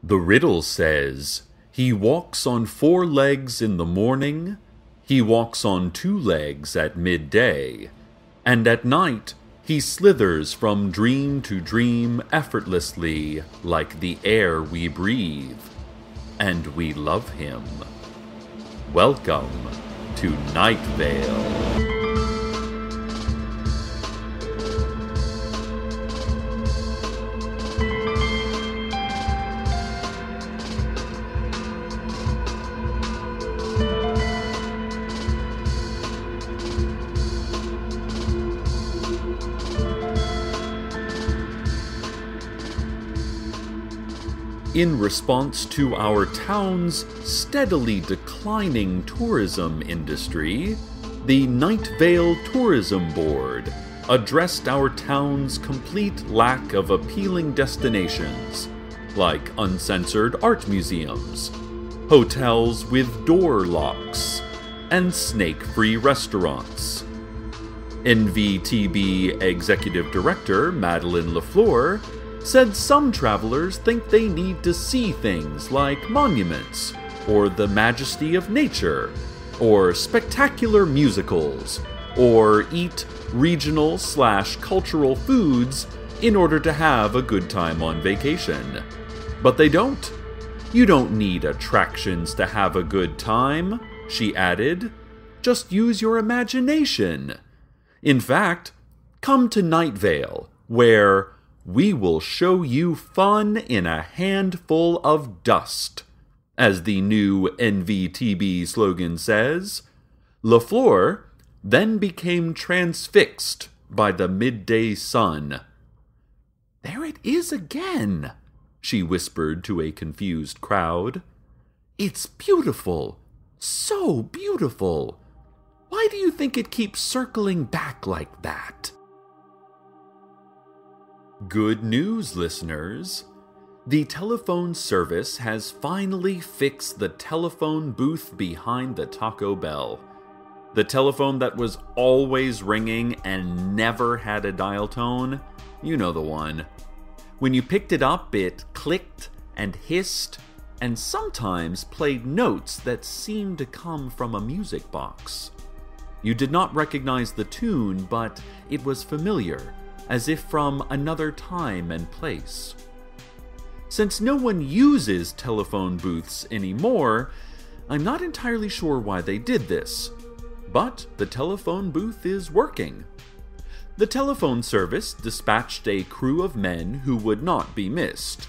The riddle says, he walks on 4 legs in the morning, he walks on 2 legs at midday, and at night he slithers from dream to dream effortlessly like the air we breathe. And we love him. Welcome to Night Vale. In response to our town's steadily declining tourism industry, the Night Vale Tourism Board addressed our town's complete lack of appealing destinations, like uncensored art museums, hotels with door locks, and snake-free restaurants. NVTB Executive Director Madeline LaFleur said some travelers think they need to see things like monuments, or the majesty of nature, or spectacular musicals, or eat regional/cultural foods in order to have a good time on vacation. But they don't. You don't need attractions to have a good time, she added. Just use your imagination. In fact, come to Night Vale, where we will show you fun in a handful of dust, as the new NVTB slogan says. LaFleur then became transfixed by the midday sun. "There it is again," she whispered to a confused crowd. "It's beautiful, so beautiful. Why do you think it keeps circling back like that?" Good news, listeners. The telephone service has finally fixed the telephone booth behind the Taco Bell. The telephone that was always ringing and never had a dial tone. You know the one. When you picked it up, it clicked and hissed, and sometimes played notes that seemed to come from a music box. You did not recognize the tune, but it was familiar, as if from another time and place. Since no one uses telephone booths anymore, I'm not entirely sure why they did this, but the telephone booth is working. The telephone service dispatched a crew of men who would not be missed.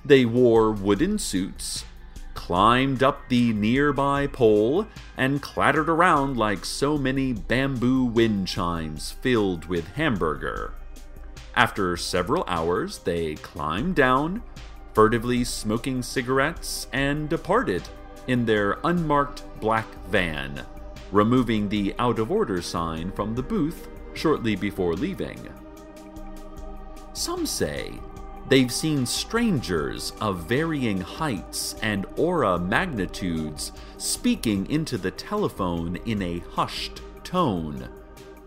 They wore wooden suits, climbed up the nearby pole, and clattered around like so many bamboo wind chimes filled with hamburger. After several hours, they climbed down, furtively smoking cigarettes, and departed in their unmarked black van, removing the out-of-order sign from the booth shortly before leaving. Some say they've seen strangers of varying heights and aura magnitudes speaking into the telephone in a hushed tone,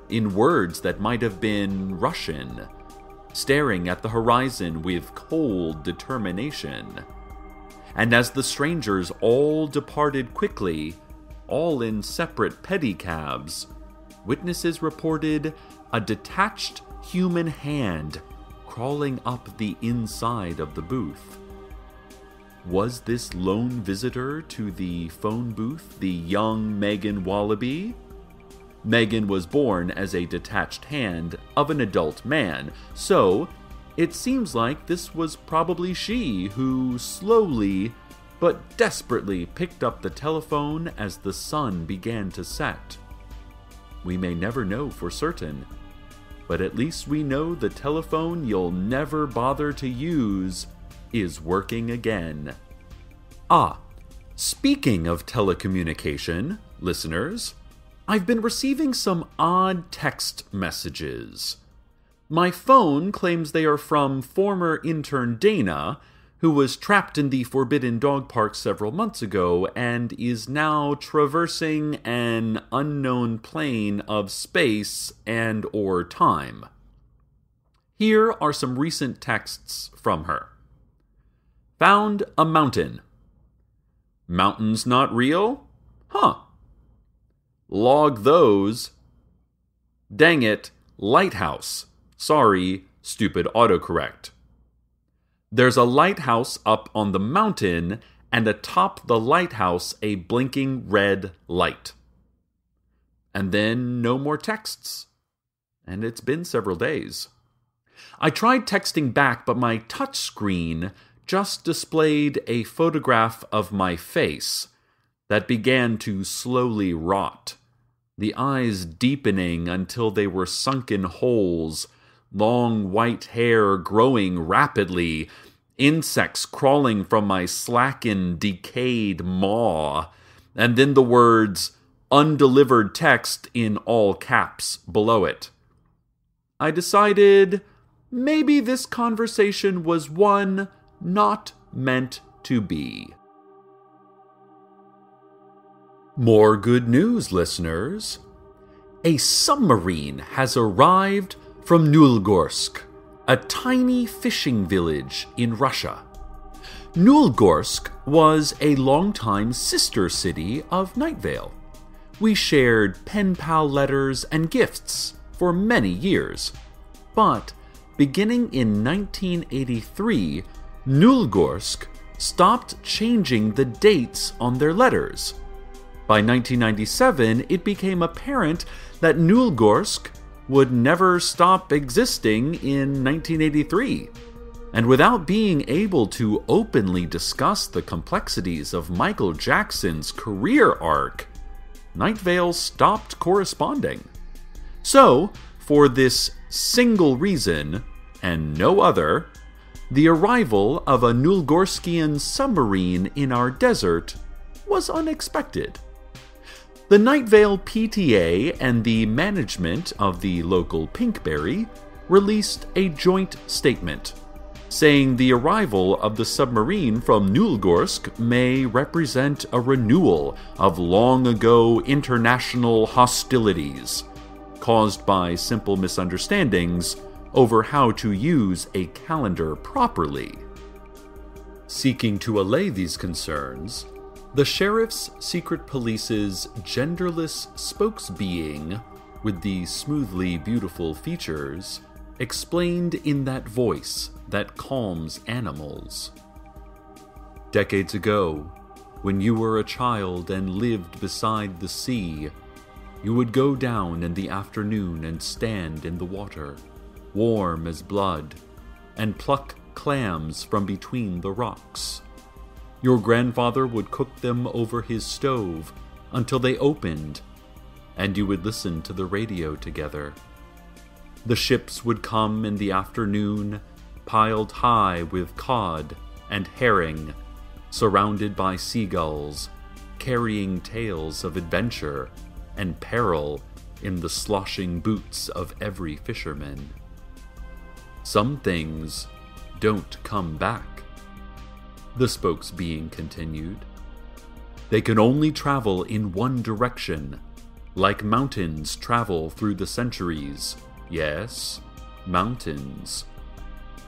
in words that might have been Russian, staring at the horizon with cold determination. And as the strangers all departed quickly, all in separate pedicabs, witnesses reported a detached human hand crawling up the inside of the booth. Was this lone visitor to the phone booth the young Megan Wallaby? Megan was born as a detached hand of an adult man, so it seems like this was probably she who slowly but desperately picked up the telephone as the sun began to set. We may never know for certain, but at least we know the telephone you'll never bother to use is working again. Speaking of telecommunication, listeners, I've been receiving some odd text messages. My phone claims they are from former intern Dana, who was trapped in the Forbidden Dog Park several months ago and is now traversing an unknown plane of space and/or time. Here are some recent texts from her. Found a mountain. Mountains not real? Huh. Log those. Dang it, lighthouse. Sorry, stupid autocorrect. There's a lighthouse up on the mountain, and atop the lighthouse a blinking red light. And then no more texts. And it's been several days. I tried texting back, but my touchscreen just displayed a photograph of my face that began to slowly rot, the eyes deepening until they were sunken holes, long white hair growing rapidly, insects crawling from my slackened, decayed maw, and then the words, "undelivered text" in all caps below it. I decided maybe this conversation was one not meant to be. More good news, listeners. A submarine has arrived from Nulgorsk, a tiny fishing village in Russia. Nulgorsk was a longtime sister city of Night Vale. We shared pen pal letters and gifts for many years. But beginning in 1983, Nulgorsk stopped changing the dates on their letters. By 1997, it became apparent that Nulgorsk would never stop existing in 1983. And without being able to openly discuss the complexities of Michael Jackson's career arc, Night Vale stopped corresponding. So, for this single reason, and no other, the arrival of a Nulgorskian submarine in our desert was unexpected. The Night Vale PTA and the management of the local Pinkberry released a joint statement, saying the arrival of the submarine from Nulgorsk may represent a renewal of long-ago international hostilities, caused by simple misunderstandings over how to use a calendar properly. Seeking to allay these concerns, the Sheriff's Secret Police's genderless spokesbeing, with the smoothly beautiful features, explained in that voice that calms animals. Decades ago, when you were a child and lived beside the sea, you would go down in the afternoon and stand in the water, warm as blood, and pluck clams from between the rocks. Your grandfather would cook them over his stove until they opened, and you would listen to the radio together. The ships would come in the afternoon, piled high with cod and herring, surrounded by seagulls, carrying tales of adventure and peril in the sloshing boots of every fisherman. Some things don't come back, the spokesbeing continued. They can only travel in one direction, like mountains travel through the centuries. Yes, mountains.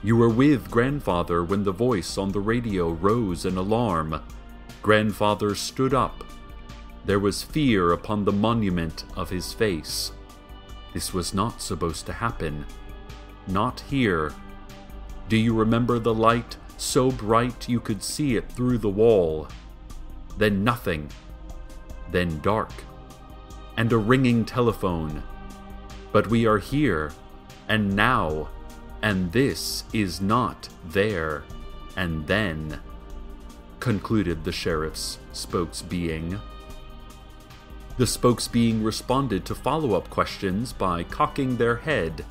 You were with Grandfather when the voice on the radio rose in alarm. Grandfather stood up. There was fear upon the monument of his face. This was not supposed to happen. Not here. Do you remember the light, so bright you could see it through the wall? Then nothing. Then dark. And a ringing telephone. But we are here, and now, and this is not there, and then, concluded the sheriff's spokesbeing. The spokesbeing responded to follow-up questions by cocking their head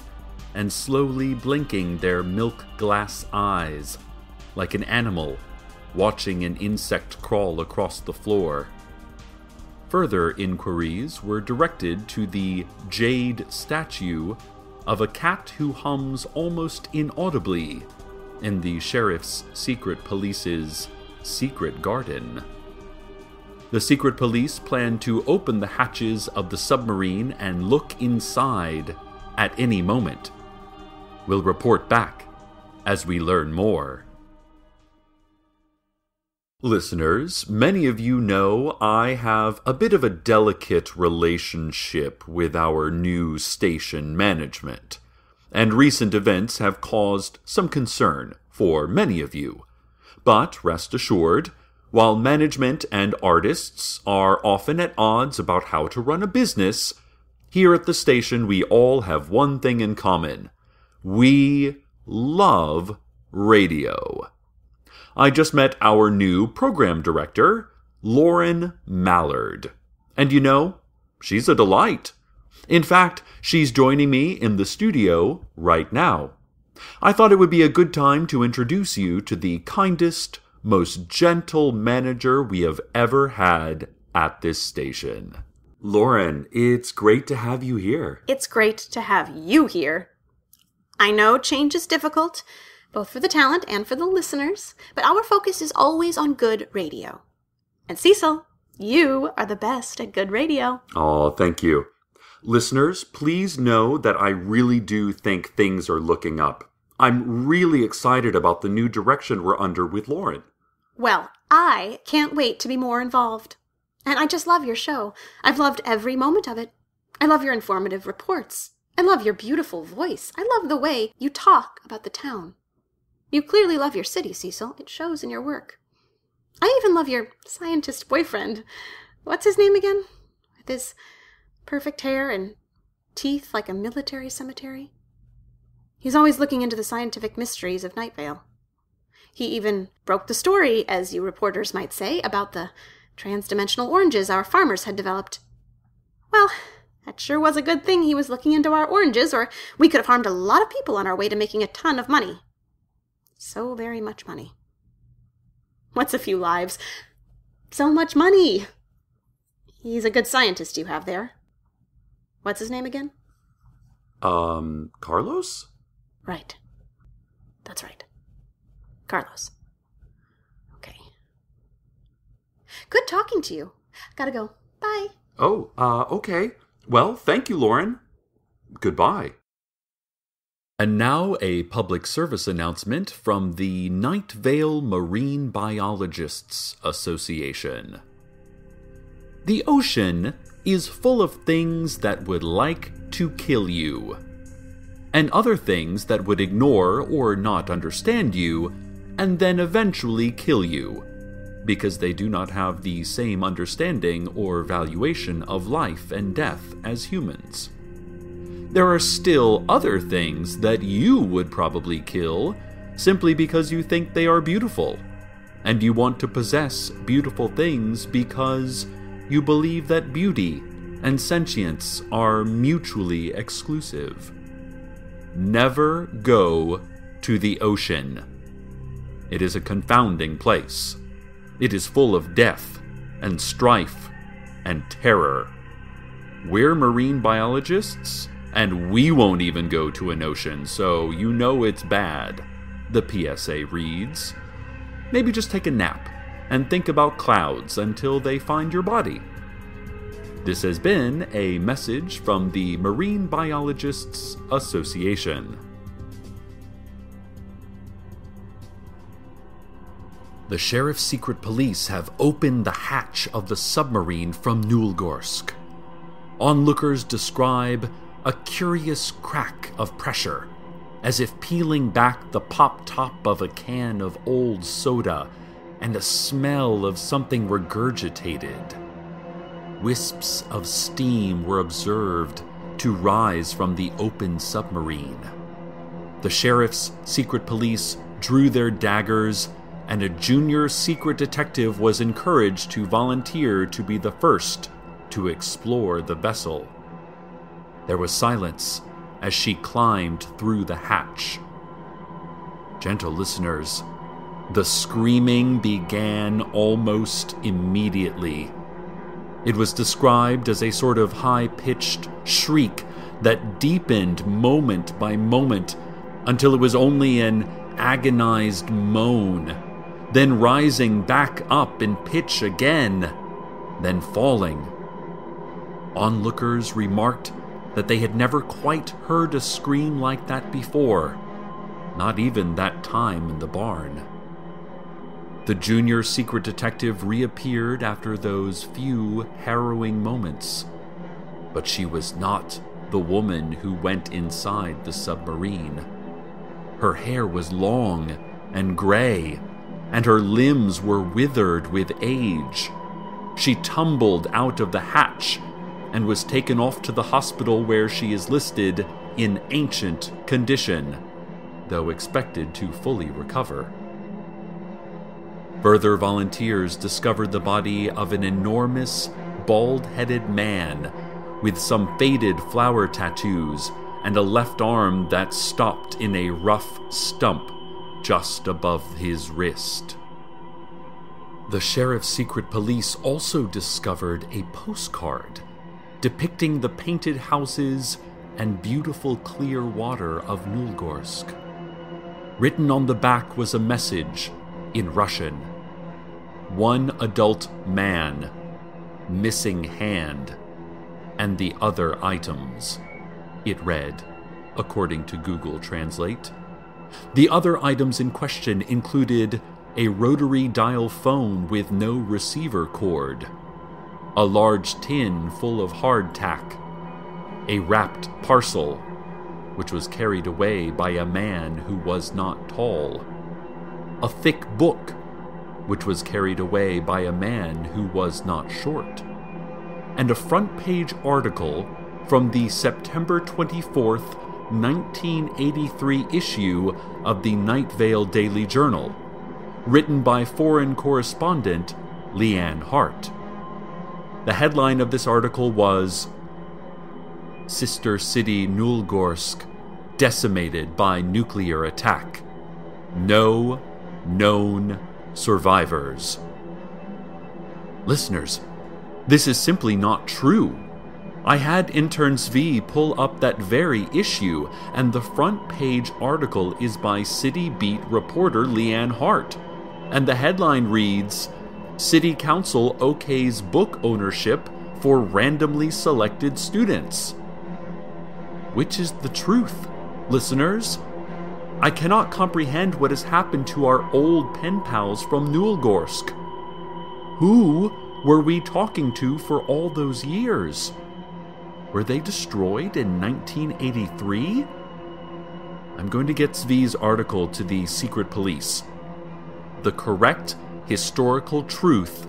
and slowly blinking their milk glass eyes, like an animal watching an insect crawl across the floor. Further inquiries were directed to the jade statue of a cat who hums almost inaudibly in the Sheriff's Secret Police's secret garden. The secret police plan to open the hatches of the submarine and look inside at any moment. We'll report back as we learn more. Listeners, many of you know I have a bit of a delicate relationship with our new station management, and recent events have caused some concern for many of you. But rest assured, while management and artists are often at odds about how to run a business, here at the station we all have one thing in common. We love radio. I just met our new program director, Lauren Mallard. And you know, she's a delight. In fact, she's joining me in the studio right now. I thought it would be a good time to introduce you to the kindest, most gentle manager we have ever had at this station. Lauren, it's great to have you here. It's great to have you here. I know change is difficult, both for the talent and for the listeners, but our focus is always on good radio. And Cecil, you are the best at good radio. Oh, thank you. Listeners, please know that I really do think things are looking up. I'm really excited about the new direction we're under with Lauren. Well, I can't wait to be more involved. And I just love your show. I've loved every moment of it. I love your informative reports. I love your beautiful voice. I love the way you talk about the town. You clearly love your city, Cecil. It shows in your work. I even love your scientist boyfriend. What's his name again? With his perfect hair and teeth like a military cemetery. He's always looking into the scientific mysteries of Night Vale. He even broke the story, as you reporters might say, about the trans-dimensional oranges our farmers had developed. Well, that sure was a good thing he was looking into our oranges, or we could have harmed a lot of people on our way to making a ton of money. So very much money. What's a few lives? So much money! He's a good scientist you have there. What's his name again? Carlos? Right. That's right. Carlos. Okay. Good talking to you. Gotta go. Bye. Oh, okay. Well, thank you, Lauren. Goodbye. And now a public service announcement from the Night Vale Marine Biologists Association. The ocean is full of things that would like to kill you, and other things that would ignore or not understand you, and then eventually kill you, because they do not have the same understanding or valuation of life and death as humans. There are still other things that you would probably kill simply because you think they are beautiful, and you want to possess beautiful things because you believe that beauty and sentience are mutually exclusive. Never go to the ocean. It is a confounding place. It is full of death and strife and terror. We're marine biologists, and we won't even go to an ocean, so you know it's bad, the PSA reads. Maybe just take a nap and think about clouds until they find your body. This has been a message from the Marine Biologists Association. The Sheriff's secret police have opened the hatch of the submarine from Nulgorsk. Onlookers describe a curious crack of pressure, as if peeling back the pop-top of a can of old soda, and a smell of something regurgitated. Wisps of steam were observed to rise from the open submarine. The Sheriff's secret police drew their daggers, and a junior secret detective was encouraged to volunteer to be the first to explore the vessel. There was silence as she climbed through the hatch. Gentle listeners, the screaming began almost immediately. It was described as a sort of high-pitched shriek that deepened moment by moment until it was only an agonized moan, then rising back up in pitch again, then falling. Onlookers remarked that they had never quite heard a scream like that before, not even that time in the barn. The junior secret detective reappeared after those few harrowing moments. But she was not the woman who went inside the submarine. Her hair was long and gray, and her limbs were withered with age. She tumbled out of the hatch and was taken off to the hospital where she is listed in ancient condition, though expected to fully recover. Further volunteers discovered the body of an enormous, bald-headed man with some faded flower tattoos and a left arm that stopped in a rough stump just above his wrist. The sheriff's secret police also discovered a postcard depicting the painted houses and beautiful clear water of Nulgorsk. Written on the back was a message in Russian. One adult man, missing hand, and the other items, it read, according to Google Translate. The other items in question included a rotary dial phone with no receiver cord, a large tin full of hardtack, a wrapped parcel, which was carried away by a man who was not tall, a thick book, which was carried away by a man who was not short, and a front-page article from the September 24th, 1983 issue of the Night Vale Daily Journal, written by foreign correspondent Leanne Hart. The headline of this article was, "Sister City Nulgorsk Decimated by Nuclear Attack. No Known Survivors." Listeners, this is simply not true. I had intern Svi pull up that very issue, and the front page article is by City Beat reporter Leanne Hart, and the headline reads, "City Council okays book ownership for randomly selected students." Which is the truth, listeners? I cannot comprehend what has happened to our old pen pals from Nulgorsk. Who were we talking to for all those years? Were they destroyed in 1983? I'm going to get Svi's article to the secret police. The correct historical truth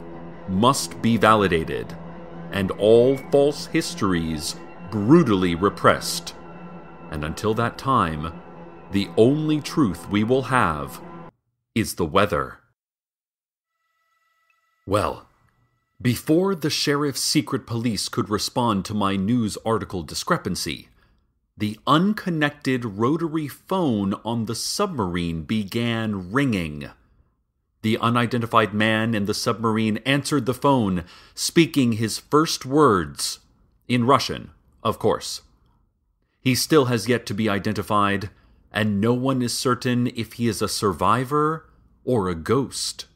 must be validated, and all false histories brutally repressed. And until that time, the only truth we will have is the weather. Well, before the sheriff's secret police could respond to my news article discrepancy, the unconnected rotary phone on the submarine began ringing. The unidentified man in the submarine answered the phone, speaking his first words, in Russian, of course. He still has yet to be identified, and no one is certain if he is a survivor or a ghost.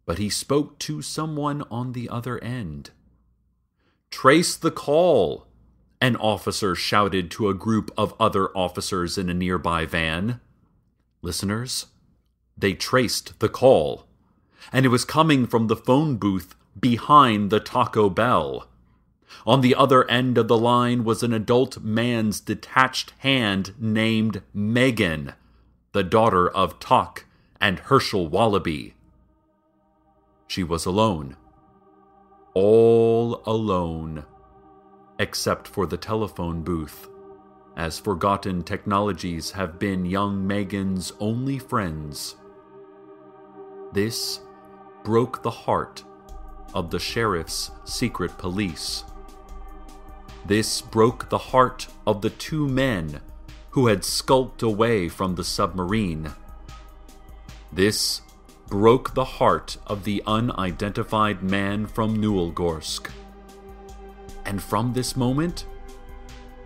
But he spoke to someone on the other end. "Trace the call," an officer shouted to a group of other officers in a nearby van. Listeners, they traced the call, and it was coming from the phone booth behind the Taco Bell. On the other end of the line was an adult man's detached hand named Megan, the daughter of Tok and Herschel Wallaby. She was alone. All alone. Except for the telephone booth, as forgotten technologies have been young Megan's only friends. This broke the heart of the sheriff's secret police. This broke the heart of the two men who had skulked away from the submarine. This broke the heart of the unidentified man from Nulgorsk. And from this moment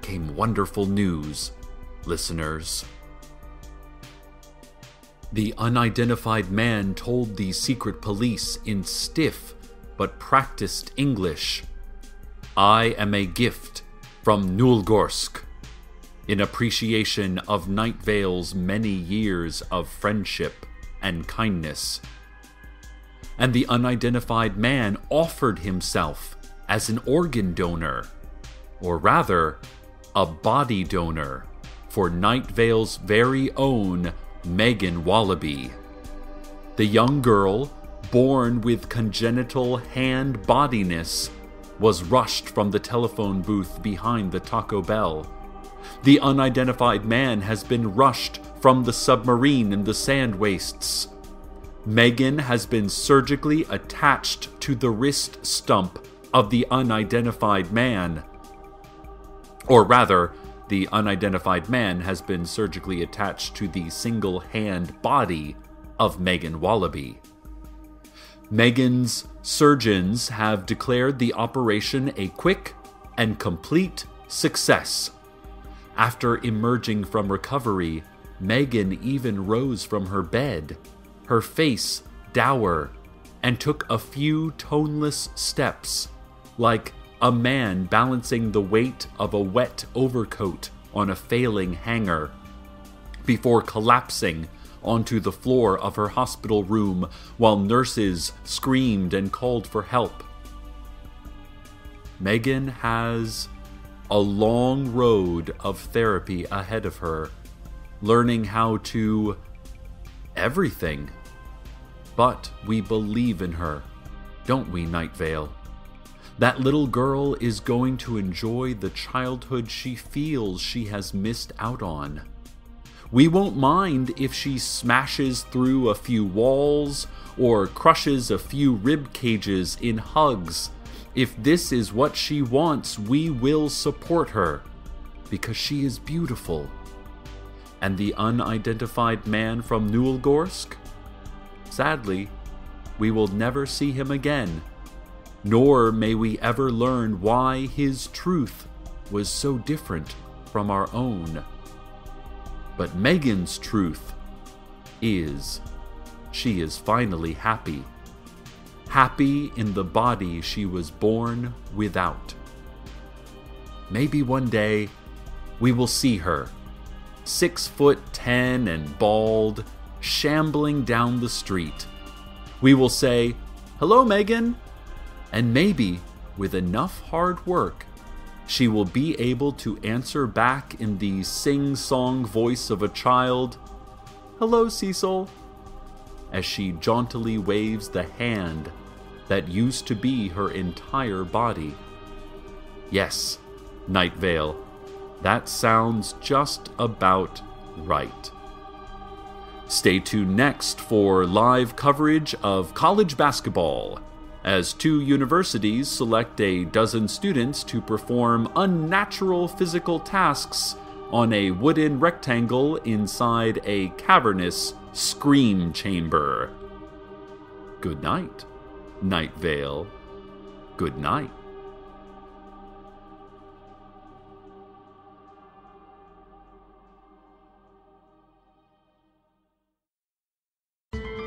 came wonderful news, listeners. The unidentified man told the secret police in stiff but practiced English, "I am a gift from Nulgorsk, in appreciation of Night Vale's many years of friendship and kindness. and the unidentified man offered himself as an organ donor, or rather, a body donor, for Night Vale's very own Megan Wallaby. The young girl, born with congenital hand-bodiness, was rushed from the telephone booth behind the Taco Bell. The unidentified man has been rushed from the submarine in the sand wastes. Megan has been surgically attached to the wrist stump of the unidentified man. Or rather, the unidentified man has been surgically attached to the single-hand body of Megan Wallaby. Megan's surgeons have declared the operation a quick and complete success. After emerging from recovery, Megan even rose from her bed, her face dour, and took a few toneless steps, like a man balancing the weight of a wet overcoat on a failing hanger, before collapsing onto the floor of her hospital room while nurses screamed and called for help. Megan has a long road of therapy ahead of her, learning how to everything. But we believe in her, don't we, Night Vale? That little girl is going to enjoy the childhood she feels she has missed out on. We won't mind if she smashes through a few walls or crushes a few rib cages in hugs. If this is what she wants, we will support her, because she is beautiful. And the unidentified man from Newelgorsk? Sadly, we will never see him again, nor may we ever learn why his truth was so different from our own. But Megan's truth is, she is finally happy. Happy in the body she was born without. Maybe one day we will see her, 6'10" and bald, shambling down the street. We will say, "Hello, Megan," and maybe, with enough hard work, she will be able to answer back in the sing-song voice of a child, "Hello, Cecil," as she jauntily waves the hand that used to be her entire body. Yes, Night Vale, that sounds just about right. Stay tuned next for live coverage of college basketball, as 2 universities select a dozen students to perform unnatural physical tasks on a wooden rectangle inside a cavernous scream chamber. Good night, Night Vale. Good night.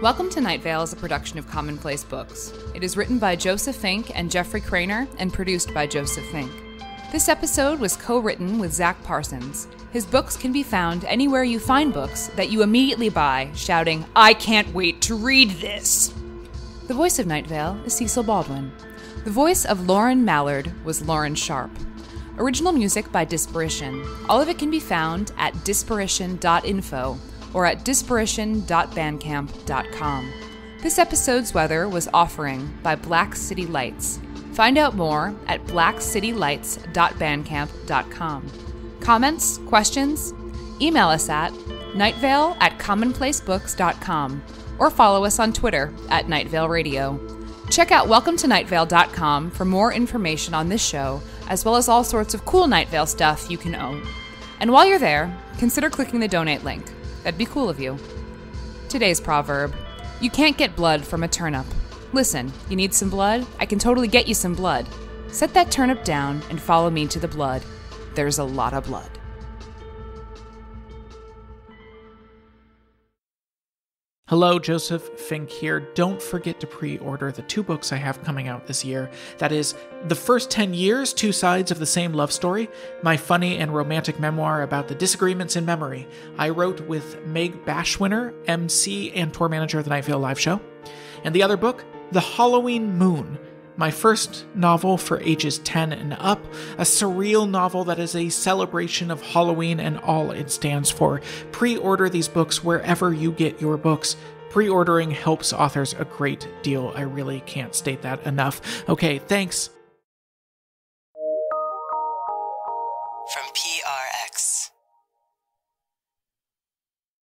Welcome to Night Vale is a production of Commonplace Books. It is written by Joseph Fink and Jeffrey Craner and produced by Joseph Fink. This episode was co-written with Zach Parsons. His books can be found anywhere you find books that you immediately buy, shouting, "I can't wait to read this!" The voice of Night Vale is Cecil Baldwin. The voice of Lauren Mallard was Lauren Sharp. Original music by Disparition. All of it can be found at disparition.info or at disparition.bandcamp.com. This episode's weather was Offering by Black City Lights. Find out more at blackcitylights.bandcamp.com. Comments? Questions? Email us at nightvale@commonplacebooks.com or follow us on Twitter at Night Vale Radio. Check out welcometonightvale.com for more information on this show, as well as all sorts of cool Night Vale stuff you can own. And while you're there, consider clicking the donate link. That'd be cool of you. Today's proverb: you can't get blood from a turnip. Listen, you need some blood? I can totally get you some blood. Set that turnip down and follow me to the blood. There's a lot of blood. Hello, Joseph Fink here. Don't forget to pre-order the 2 books I have coming out this year. That is, The First 10 Years, 2 Sides of the Same Love Story, my funny and romantic memoir about the disagreements in memory I wrote with Meg Bashwinner, MC and tour manager of the Night Vale Live Show. And the other book, The Halloween Moon, my first novel for ages 10 and up, a surreal novel that is a celebration of Halloween and all it stands for. Pre-order these books wherever you get your books. Pre-ordering helps authors a great deal. I really can't state that enough. Okay, thanks. From PRX.